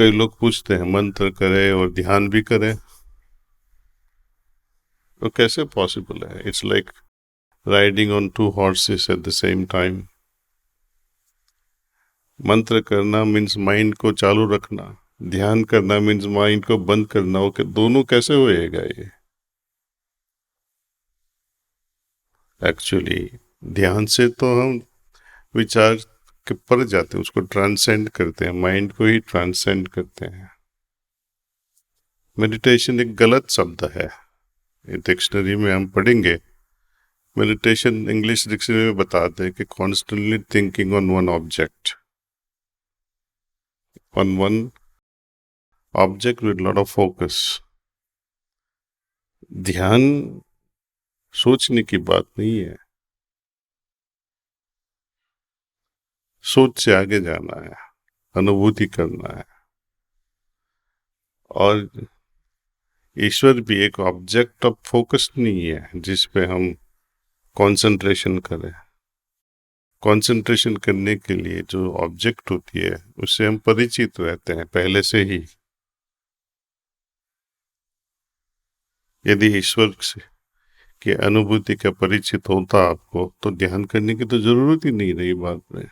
कई लोग पूछते हैं मंत्र करें और ध्यान भी करें, तो कैसे पॉसिबल है? It's like riding on two horses at the same time. मंत्र करना मीन्स माइंड को चालू रखना, ध्यान करना मीन्स माइंड को बंद करना। ओके, दोनों कैसे होएगा ये? एक्चुअली ध्यान से तो हम विचार के पर जाते हैं, उसको ट्रांसेंड करते हैं, माइंड को ही ट्रांसेंड करते हैं। मेडिटेशन एक गलत शब्द है, डिक्शनरी में हम पढ़ेंगे। मेडिटेशन इंग्लिश डिक्शनरी में बताते हैं कि constantly thinking on one object, on one object with lot of focus. ध्यान सोचने की बात नहीं है, सोच से आगे जाना है, अनुभूति करना है। और ईश्वर भी एक ऑब्जेक्ट ऑफ फोकस नहीं है जिस पे हम कंसंट्रेशन करें। कंसंट्रेशन करने के लिए जो ऑब्जेक्ट होती है उससे हम परिचित रहते हैं पहले से ही। यदि ईश्वर की अनुभूति का परिचित होता आपको, तो ध्यान करने की तो जरूरत ही नहीं रही बाद में।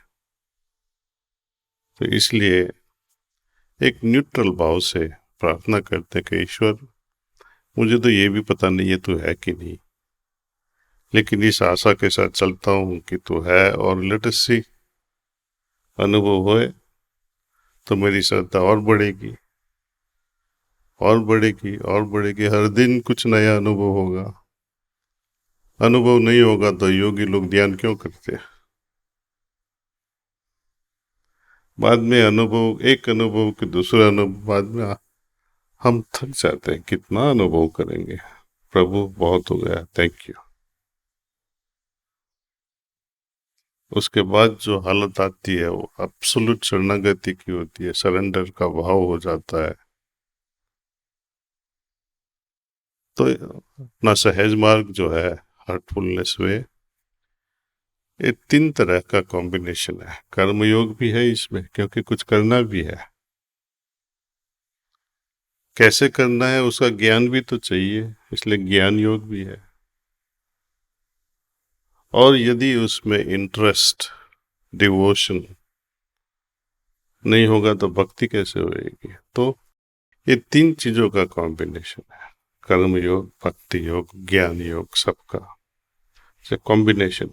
तो इसलिए एक न्यूट्रल भाव से प्रार्थना करते हैं कि ईश्वर, मुझे तो ये भी पता नहीं है तू है कि नहीं, लेकिन इस आशा के साथ चलता हूं कि तू है, और लेट अस सी, अनुभव होए तो मेरी श्रद्धा और बढ़ेगी और बढ़ेगी और बढ़ेगी। हर दिन कुछ नया अनुभव होगा। अनुभव नहीं होगा तो योगी लोग ध्यान क्यों करते हैं? बाद में अनुभव, एक अनुभव के दूसरा अनुभव, बाद में हम थक जाते हैं। कितना अनुभव करेंगे? प्रभु बहुत हो गया, थैंक यू। उसके बाद जो हालत आती है वो एब्सोल्यूट शरणागति की होती है, सरेंडर का भाव हो जाता है। तो अपना सहज मार्ग जो है, हार्टफुलनेस वे, ये 3 तरह का कॉम्बिनेशन है। कर्मयोग भी है इसमें, क्योंकि कुछ करना भी है। कैसे करना है उसका ज्ञान भी तो चाहिए, इसलिए ज्ञान योग भी है। और यदि उसमें इंटरेस्ट, डिवोशन नहीं होगा तो भक्ति कैसे होएगी? तो ये 3 चीजों का कॉम्बिनेशन है, कर्म योग, भक्ति योग, ज्ञान योग, सबका कॉम्बिनेशन।